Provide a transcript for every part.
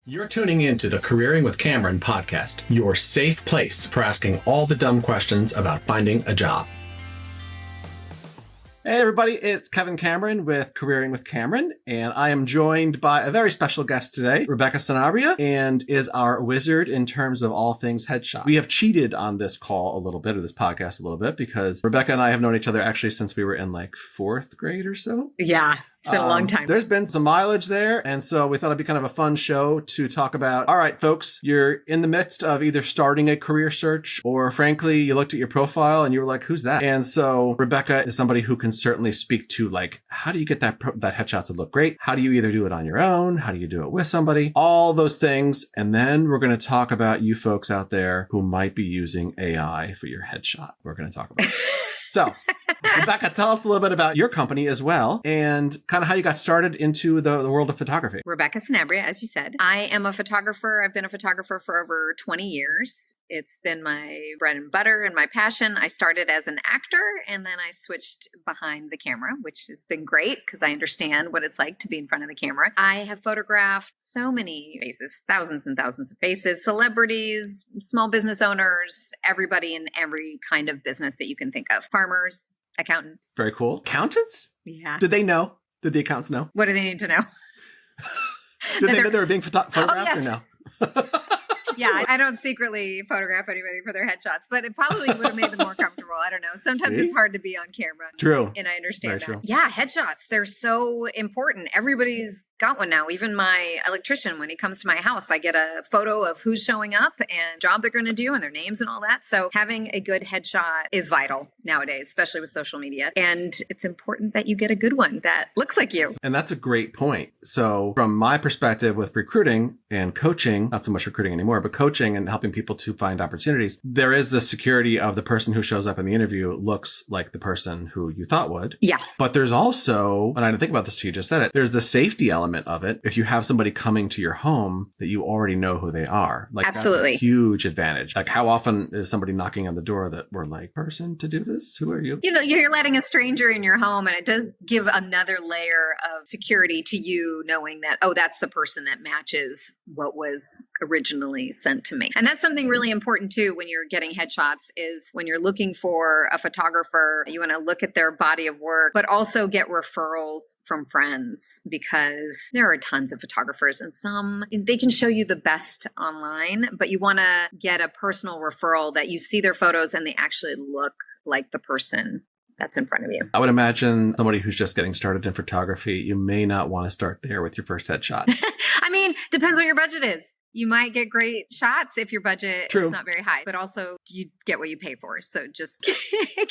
You're tuning into the Careering with Cameron podcast, your safe place for asking all the dumb questions about finding a job. Hey everybody, it's Kevin Cameron with Careering with Cameron, and I am joined by a very special guest today, Rebecca Sanabria, and is our wizard in terms of all things headshot. We have cheated on this call a little bit, or this podcast a little bit, because Rebecca and I have known each other actually since we were in like 4th grade or so. Yeah. It's been a long time. There's been some mileage there. And so we thought it'd be kind of a fun show to talk about. All right, folks, you're in the midst of either starting a career search or frankly, you looked at your profile and you were like, who's that? And so Rebecca is somebody who can certainly speak to like, how do you get that headshot to look great? How do you either do it on your own? How do you do it with somebody? All those things. And then we're going to talk about you folks out there who might be using AI for your headshot. We're going to talk about it. So, Rebecca, tell us a little bit about your company as well and kind of how you got started into the world of photography. Rebecca Sanabria, as you said. I am a photographer. I've been a photographer for over 20 years. It's been my bread and butter and my passion. I started as an actor and then I switched behind the camera, which has been great because I understand what it's like to be in front of the camera. I have photographed so many faces, thousands and thousands of faces, celebrities, small business owners, everybody in every kind of business that you can think of. Farmers, accountants. Very cool. Accountants? Yeah. Did they know? Did the accountants know? What do they need to know? Did they know they were being photographed or no? Yeah, I don't secretly photograph anybody for their headshots, but it probably would have made them more comfortable. I don't know. Sometimes it's hard to be on camera. True. And I understand Very that. true. Yeah, headshots. They're so important. Everybody's got one now. Even my electrician, when he comes to my house, I get a photo of who's showing up and job they're going to do and their names and all that. So having a good headshot is vital nowadays, especially with social media. And it's important that you get a good one that looks like you. And that's a great point. So from my perspective with recruiting and coaching, not so much recruiting anymore, but coaching and helping people to find opportunities, there is the security of the person who shows up in the interview looks like the person who you thought would. Yeah. But there's also, and I didn't think about this till you just said it, there's the safety element of it. If you have somebody coming to your home that you already know who they are, like absolutely, that's a huge advantage. Like how often is somebody knocking on the door that we're like, person to do this? Who are you? You know, you're letting a stranger in your home and it does give another layer of security to you knowing that, oh, that's the person that matches what was originally sent to me. And that's something really important too when you're getting headshots is when you're looking for a photographer, you want to look at their body of work, but also get referrals from friends because there are tons of photographers and some, they can show you the best online, but you want to get a personal referral that you see their photos and they actually look like the person that's in front of you. I would imagine somebody who's just getting started in photography, you may not want to start there with your first headshot. I mean, depends what your budget is. You might get great shots if your budget is not very high, but also you get what you pay for. So just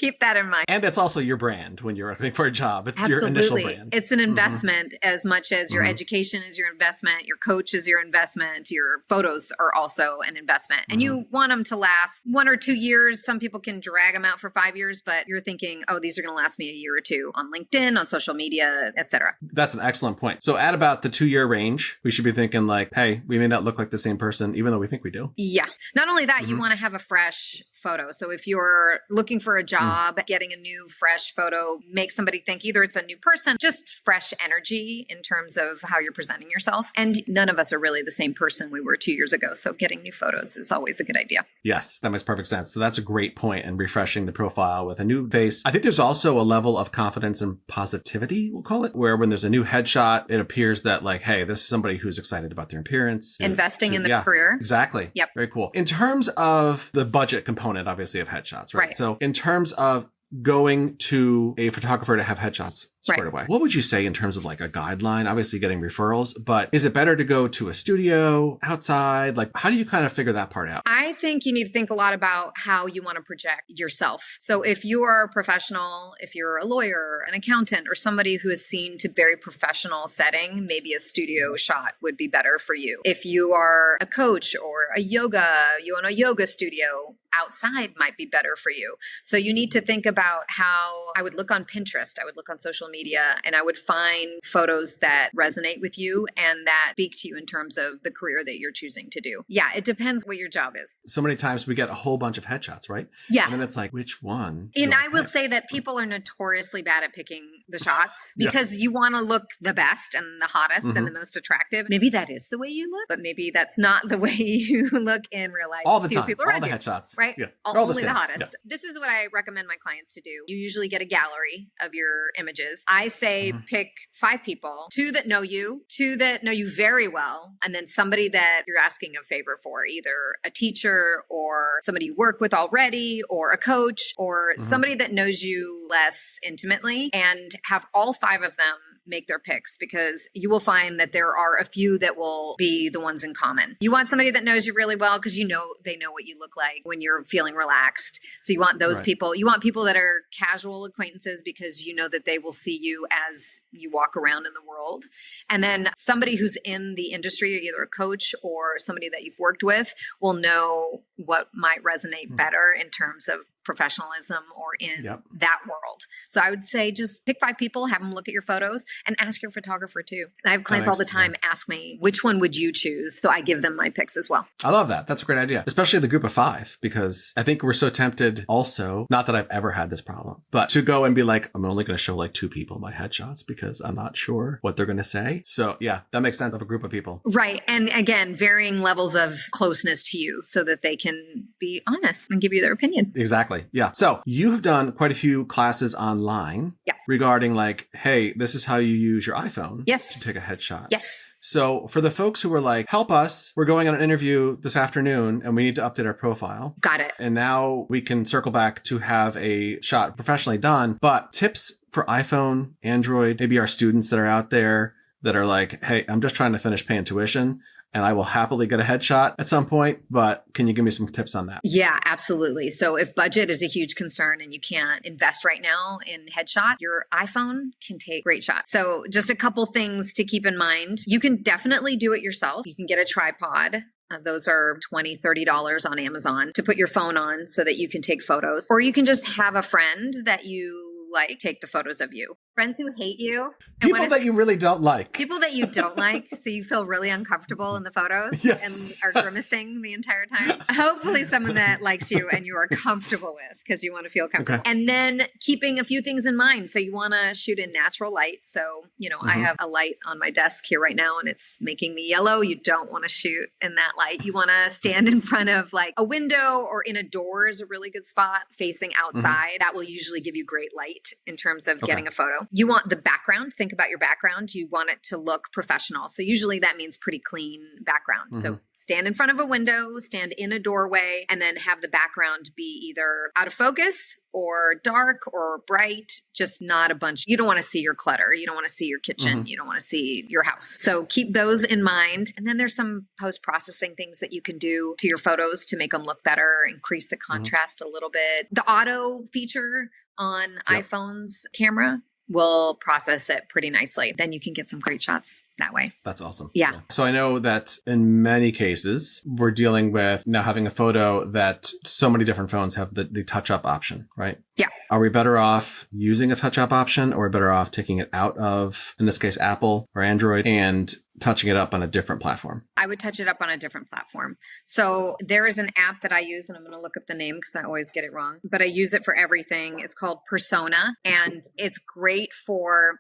keep that in mind. And it's also your brand when you're looking for a job. It's your initial brand. It's an investment as much as your education is your investment, your coach is your investment, your photos are also an investment. And you want them to last 1 or 2 years. Some people can drag them out for 5 years, but you're thinking, oh, these are going to last me a year or two on LinkedIn, on social media, etc. That's an excellent point. So at about the 2-year range, we should be thinking like, hey, we may not look like the same person, even though we think we do. Yeah. Not only that, you want to have a fresh photo. So if you're looking for a job, getting a new fresh photo makes somebody think either it's a new person, just fresh energy in terms of how you're presenting yourself. And none of us are really the same person we were 2 years ago. So getting new photos is always a good idea. Yes, that makes perfect sense. So that's a great point and refreshing the profile with a new face. I think there's also a level of confidence and positivity, we'll call it, where when there's a new headshot, it appears that like, hey, this is somebody who's excited about their appearance. Investing in the career. Exactly. Yep. Very cool. In terms of the budget component, obviously, of headshots, right? So in terms of going to a photographer to have headshots squared away, what would you say in terms of like a guideline? Obviously getting referrals, but is it better to go to a studio outside? Like, how do you kind of figure that part out? I think you need to think a lot about how you want to project yourself. So if you are a professional, if you're a lawyer, an accountant, or somebody who is seen to very professional setting, maybe a studio shot would be better for you. If you are a coach or you own a yoga studio, outside might be better for you. So you need to think about how I would look on Pinterest. I would look on social media, and I would find photos that resonate with you and that speak to you in terms of the career that you're choosing to do. Yeah, it depends what your job is. So many times we get a whole bunch of headshots, right? Yeah. And then it's like, which one? And I would say that people are notoriously bad at picking the shots because you want to look the best and the hottest and the most attractive. Maybe that is the way you look, but maybe that's not the way you look in real life. All the time. People all the headshots. Right? Yeah. Only the hottest. This is what I recommend my clients to do. You usually get a gallery of your images. I say pick 5 people, 2 that know you, 2 that know you very well, and then somebody that you're asking a favor for, either a teacher or somebody you work with already or a coach or somebody that knows you less intimately, and have all 5 of them make their picks, because you will find that there are a few that will be the ones in common. You want somebody that knows you really well because you know they know what you look like when you're feeling relaxed. So you want those people. You want people that are casual acquaintances because you know that they will see you as you walk around in the world. And then somebody who's in the industry, either a coach or somebody that you've worked with, will know what might resonate better in terms of professionalism or in that world. So I would say just pick 5 people, have them look at your photos, and ask your photographer too. I have clients all the time ask me, which one would you choose? So I give them my picks as well. I love that. That's a great idea, especially the group of 5, because I think we're so tempted also, not that I've ever had this problem, but to go and be like, I'm only going to show like 2 people my headshots because I'm not sure what they're going to say. So yeah, that makes sense of a group of people. Right. And again, varying levels of closeness to you so that they can be honest and give you their opinion. Exactly. Yeah. So you have done quite a few classes online regarding like, hey, this is how you use your iPhone to take a headshot. Yes. So for the folks who were like, help us, we're going on an interview this afternoon and we need to update our profile. Got it. And now we can circle back to have a shot professionally done. But tips for iPhone, Android, maybe our students that are out there that are like, hey, I'm just trying to finish paying tuition and I will happily get a headshot at some point, but can you give me some tips on that? Yeah, absolutely. So if budget is a huge concern and you can't invest right now in headshot, your iPhone can take great shots. So just a couple things to keep in mind. You can definitely do it yourself. You can get a tripod. Those are $20, $30 on Amazon to put your phone on so that you can take photos. Or you can just have a friend that you like take the photos of you. Friends who hate you. People that you really don't like. People that you don't like, so you feel really uncomfortable in the photos and are grimacing the entire time. Hopefully someone that likes you and you are comfortable with, because you want to feel comfortable. Okay. And then keeping a few things in mind. So you want to shoot in natural light. So, you know, I have a light on my desk here right now and it's making me yellow. You don't want to shoot in that light. You want to stand in front of like a window, or in a door is a really good spot facing outside. That will usually give you great light in terms of getting a photo. You want the background. Think about your background. You want it to look professional. So usually that means pretty clean background. So stand in front of a window, stand in a doorway, and then have the background be either out of focus or dark or bright, just not a bunch. You don't want to see your clutter. You don't want to see your kitchen. You don't want to see your house. So keep those in mind. And then there's some post-processing things that you can do to your photos to make them look better, increase the contrast a little bit. The auto feature on iPhone's camera will process it pretty nicely. Then you can get some great shots that way. That's awesome. Yeah. So I know that in many cases, we're dealing with now having a photo that so many different phones have the touch-up option, right? Yeah. Are we better off using a touch-up option, or are we better off taking it out of, in this case, Apple or Android, and touching it up on a different platform? I would touch it up on a different platform. So there is an app that I use, and I'm going to look up the name because I always get it wrong, but I use it for everything. It's called Persona, and it's great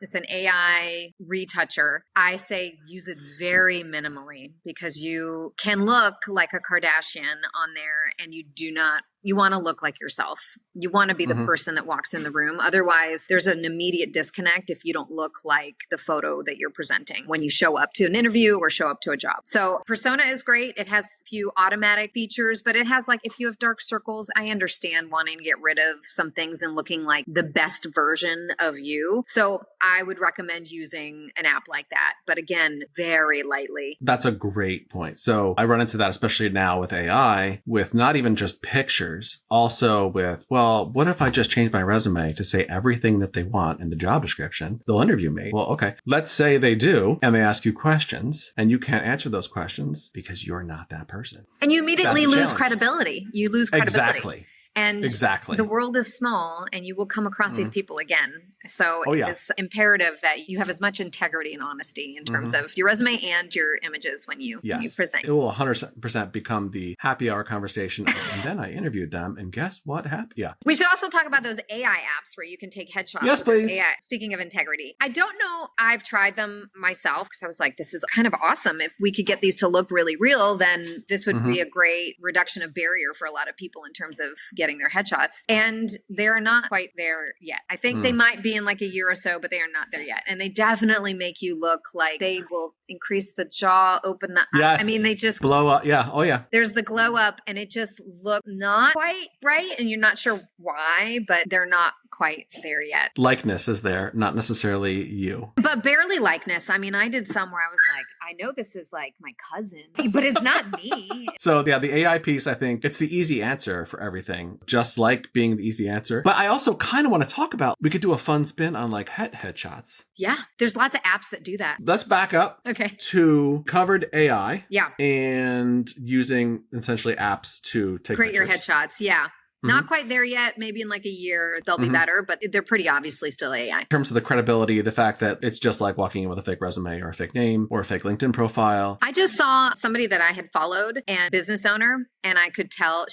it's an AI retoucher. I say use it very minimally because you can look like a Kardashian on there and you want to look like yourself. You want to be the person that walks in the room. Otherwise, there's an immediate disconnect if you don't look like the photo that you're presenting when you show up to an interview or show up to a job. So Persona is great. It has a few automatic features, but it has like, if you have dark circles, I understand wanting to get rid of some things and looking like the best version of you. So I would recommend using an app like that. But again, very lightly. That's a great point. So I run into that, especially now with AI, with not even just pictures, also with, well, what if I just change my resume to say everything that they want in the job description? They'll interview me. Well, okay. Let's say they do, and they ask you questions, and you can't answer those questions because you're not that person. And you immediately lose credibility. You lose credibility. Exactly. And Exactly. the world is small and you will come across these people again. So it's imperative that you have as much integrity and honesty in terms of your resume and your images when you present. It will 100% become the happy hour conversation. And then I interviewed them and guess what happened? Yeah. We should also talk about those AI apps where you can take headshots. Yes, please. AI. Speaking of integrity, I don't know. I've tried them myself because I was like, this is kind of awesome. If we could get these to look really real, then this would be a great reduction of barrier for a lot of people in terms of getting their headshots. And they're not quite there yet. I think they might be in like a year or so, but they are not there yet. And they definitely make you look like they will increase the jaw, open the eye. I mean, they just blow up. Yeah. Oh, yeah. There's the glow up and it just looked not quite right. And you're not sure why, but they're not quite there yet. Likeness is there, not necessarily you. But barely likeness. I mean, I did some where I was like, I know this is like my cousin, but it's not me. So yeah, the AI piece, I think it's the easy answer for everything, just like being the easy answer. But I also kind of want to talk about, we could do a fun spin on like headshots. Yeah, there's lots of apps that do that. Let's back up to covered AI. Yeah. And using essentially apps to create your headshots. Yeah. Not quite there yet. Maybe in like a year, they'll be better, but they're pretty obviously still AI. In terms of the credibility, the fact that it's just like walking in with a fake resume or a fake name or a fake LinkedIn profile. I just saw somebody that I had followed and business owner, and I could tell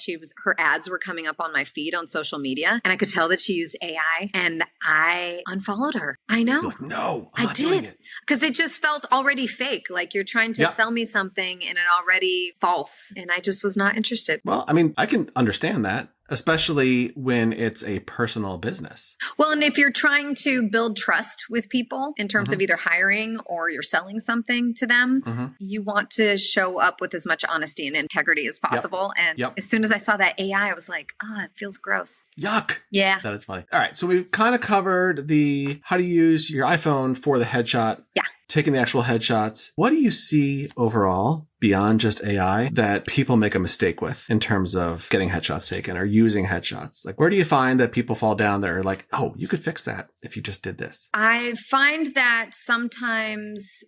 her ads were coming up on my feed on social media, and I could tell that she used AI, and I unfollowed her. I know. You're like, no, I'm not doing it. Because it just felt already fake. Like you're trying to sell me something and it already false. And I just was not interested. Well, I mean, I can understand that. Especially when it's a personal business. Well, and if you're trying to build trust with people in terms of either hiring or you're selling something to them, you want to show up with as much honesty and integrity as possible. And as soon as I saw that AI, I was like, it feels gross. Yuck. Yeah. That is funny. All right. So we've kind of covered the how to use your iPhone for the headshot. Yeah. Taking the actual headshots. What do you see overall beyond just AI that people make a mistake with in terms of getting headshots taken or using headshots? Like, where do you find that people fall down that are like, oh, you could fix that if you just did this? I find that sometimes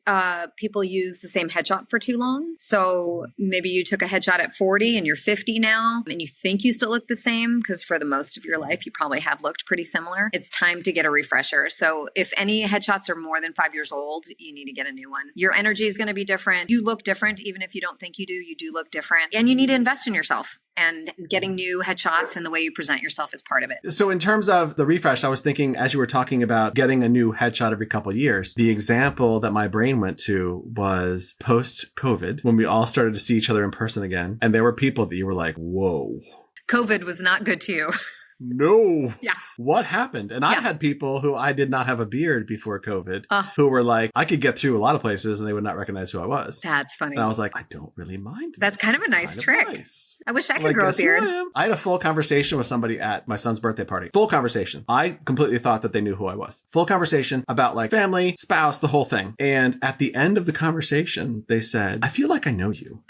people use the same headshot for too long. So maybe you took a headshot at 40 and you're 50 now and you think you still look the same because for the most of your life, you probably have looked pretty similar. It's time to get a refresher. So if any headshots are more than 5 years old, you need to get a new one. Your energy is going to be different. You look different. Even if you don't think you do look different. And you need to invest in yourself. And getting new headshots and the way you present yourself is part of it. So in terms of the refresh, I was thinking as you were talking about getting a new headshot every couple of years, the example that my brain went to was post-COVID when we all started to see each other in person again. And there were people that you were like, whoa. COVID was not good to you. No. Yeah. What happened? And I had people who I did not have a beard before COVID who were like, I could get through a lot of places and they would not recognize who I was. That's funny. And I was like, I don't really mind. That's kind of a nice trick. Nice. I wish I could grow a beard. I had a full conversation with somebody at my son's birthday party. Full conversation. I completely thought that they knew who I was. Full conversation about like family, spouse, the whole thing. And at the end of the conversation, they said, I feel like I know you.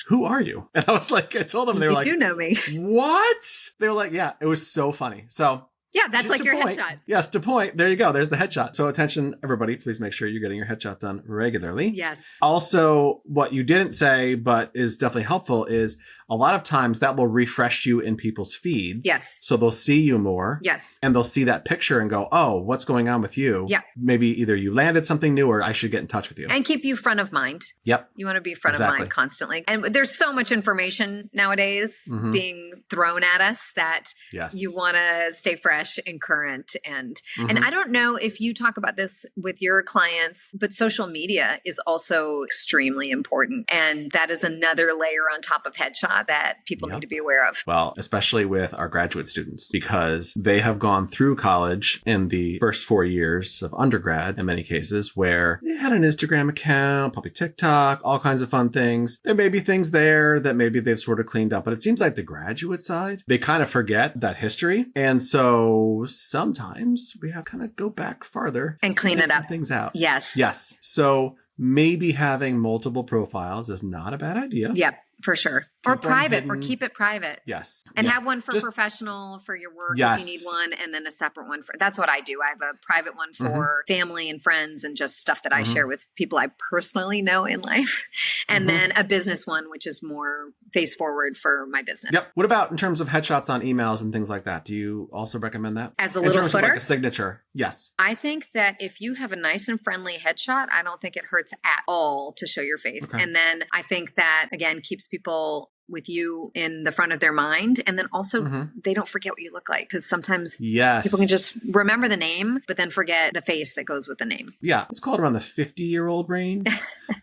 Who are you? And I was like, I told them, they were like, you know me. What? They were like, yeah, it was so funny. So yeah, that's like your headshot. Yes, to point. There you go. There's the headshot. So attention, everybody, please make sure you're getting your headshot done regularly. Yes. Also, what you didn't say, but is definitely helpful is a lot of times that will refresh you in people's feeds. Yes. So they'll see you more. Yes. And they'll see that picture and go, oh, what's going on with you? Yeah. Maybe either you landed something new or I should get in touch with you. And keep you front of mind. Yep. You want to be front of mind constantly. And there's so much information nowadays being thrown at us that you want to stay fresh and current. And I don't know if you talk about this with your clients, but social media is also extremely important. And that is another layer on top of headshot that people need to be aware of. Well, especially with our graduate students, because they have gone through college in the first 4 years of undergrad, in many cases, where they had an Instagram account, probably TikTok, all kinds of fun things. There may be things there that maybe they've sort of cleaned up, but it seems like the graduate side, they kind of forget that history. And so sometimes we have to kind of go back farther and clean it up. Things out. Yes. Yes. So maybe having multiple profiles is not a bad idea. Yep. For sure. Or Keep them private, or hidden. keep it private. Yes. And Yeah. have one for Just- professional, for your work Yes. if you need one, and then a separate one for, that's what I do. I have a private one for family and friends and just stuff that I share with people I personally know in life. And then a business one, which is more face forward for my business. Yep. What about in terms of headshots on emails and things like that? Do you also recommend that? As a in little terms footer? of like a signature? Yes. I think that if you have a nice and friendly headshot, I don't think it hurts at all to show your face. Okay. And then I think that, again, keeps people with you in the front of their mind. And then also they don't forget what you look like, because sometimes Yes. people can just remember the name, but then forget the face that goes with the name. Yeah. Let's call it around the 50-year-old range.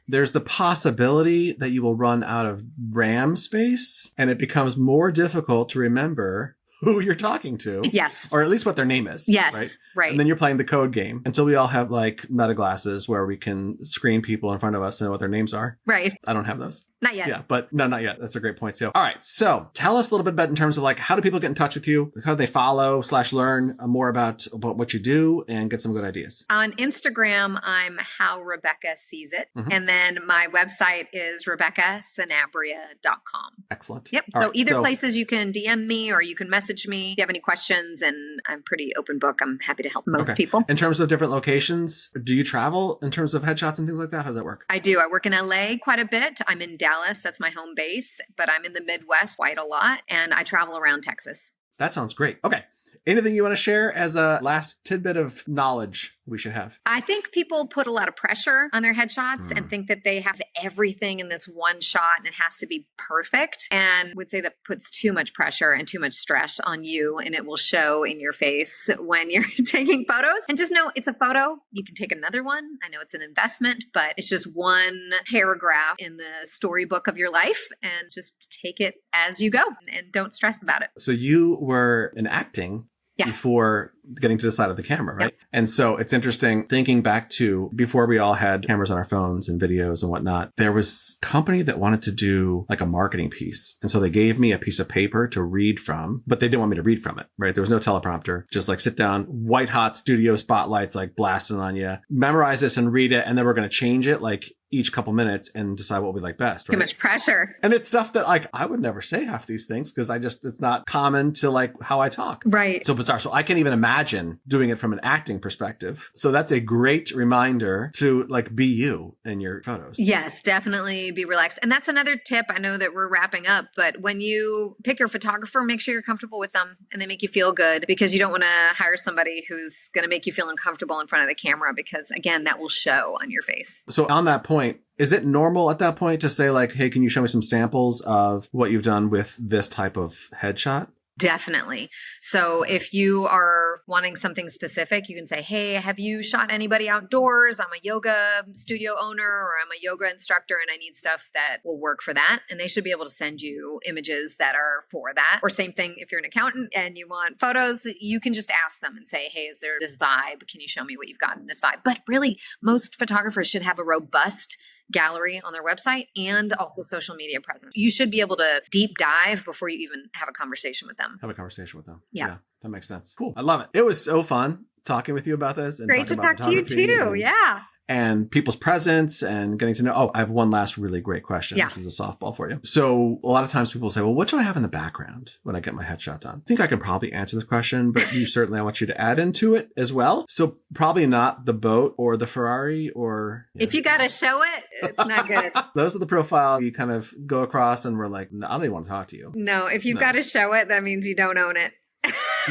There's the possibility that you will run out of RAM space and it becomes more difficult to remember who you're talking to. Yes. Or at least what their name is. Yes. Right. And then you're playing the code game until we all have like meta glasses where we can screen people in front of us and know what their names are. Right. I don't have those. Not yet. Yeah, but no, not yet. That's a great point too. All right. So tell us a little bit about in terms of like, how do people get in touch with you? How do they follow / learn more about what you do and get some good ideas? On Instagram, I'm How Rebecca Sees It. And then my website is RebeccaSanabria.com. Excellent. Yep. All So right, either places you can DM me or you can message me if you have any questions, and I'm pretty open book. I'm happy to help most people. In terms of different locations, do you travel in terms of headshots and things like that? How does that work? I do. I work in LA quite a bit. I'm in Dallas. That's my home base, but I'm in the Midwest quite a lot, and I travel around Texas. That sounds great. Okay. Anything you want to share as a last tidbit of knowledge we should have? I think people put a lot of pressure on their headshots and think that they have everything in this one shot and it has to be perfect. And would say that puts too much pressure and too much stress on you, and it will show in your face when you're taking photos. And just know it's a photo. You can take another one. I know it's an investment, but it's just one paragraph in the storybook of your life, and just take it as you go and don't stress about it. So you were in acting before getting to the side of the camera, right? Yep. And so it's interesting thinking back to before we all had cameras on our phones and videos and whatnot, there was a company that wanted to do like a marketing piece. And so they gave me a piece of paper to read from, but they didn't want me to read from it, right? There was no teleprompter, just like sit down, white hot studio spotlights, like blasting on you, memorize this and read it. And then we're going to change it like each couple minutes and decide what we like best, right? Too much pressure. And it's stuff that like, I would never say half these things because it's not common to like how I talk. Right. So bizarre. So I can't even imagine doing it from an acting perspective. So that's a great reminder to like be you in your photos. Yes, definitely be relaxed. And that's another tip. I know that we're wrapping up, but when you pick your photographer, make sure you're comfortable with them and they make you feel good, because you don't want to hire somebody who's going to make you feel uncomfortable in front of the camera, because again, that will show on your face. So on that point, is it normal at that point to say like, hey, can you show me some samples of what you've done with this type of headshot? Definitely. So if you are wanting something specific, you can say, hey, have you shot anybody outdoors? I'm a yoga studio owner, or I'm a yoga instructor, and I need stuff that will work for that. And they should be able to send you images that are for that. Or same thing, if you're an accountant and you want photos, you can just ask them and say, hey, is there this vibe? Can you show me what you've got in this vibe? But really, most photographers should have a robust gallery on their website and also social media presence. You should be able to deep dive before you even have a conversation with them. Have a conversation with them. Yeah. That makes sense. Cool. I love it. It was so fun talking with you about this. And Great to talking talk about to you photography too. Yeah. and people's presence and getting to know. Oh, I have one last really great question. Yeah. This is a softball for you. So a lot of times people say, well, what should I have in the background when I get my headshot done? I think I can probably answer this question, but I want you to add into it as well. So probably not the boat or the Ferrari or... If you got to show it, it's not good. Those are the profile you kind of go across and we're like, no, I don't even want to talk to you. No, if you've got to show it, that means you don't own it.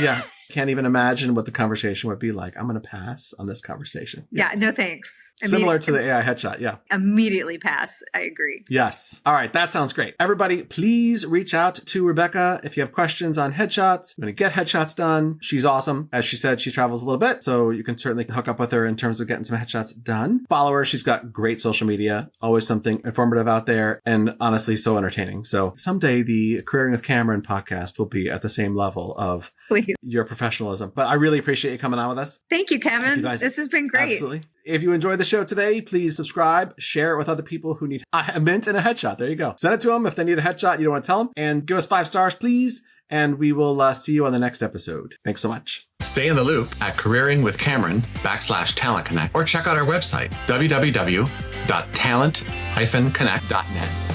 Yeah. Can't even imagine what the conversation would be like. I'm going to pass on this conversation. Yes. Yeah, no thanks. Similar to the AI headshot. Yeah. Immediately pass. I agree. Yes. All right. That sounds great. Everybody, please reach out to Rebecca if you have questions on headshots. We're going to get headshots done. She's awesome. As she said, she travels a little bit, so you can certainly hook up with her in terms of getting some headshots done. Follow her. She's got great social media, always something informative out there, and honestly, so entertaining. So someday the Careering with Cameron podcast will be at the same level of your professionalism. But I really appreciate you coming on with us. Thank you, Kevin. Thank you guys. This has been great. Absolutely. If you enjoyed the show today, please subscribe, share it with other people who need a mint and a headshot. There you go. Send it to them if they need a headshot. You don't want to tell them. And give us 5 stars, please. And we will see you on the next episode. Thanks so much. Stay in the loop at careeringwithcameron.com/talent connect, or check out our website, www.talent-connect.net.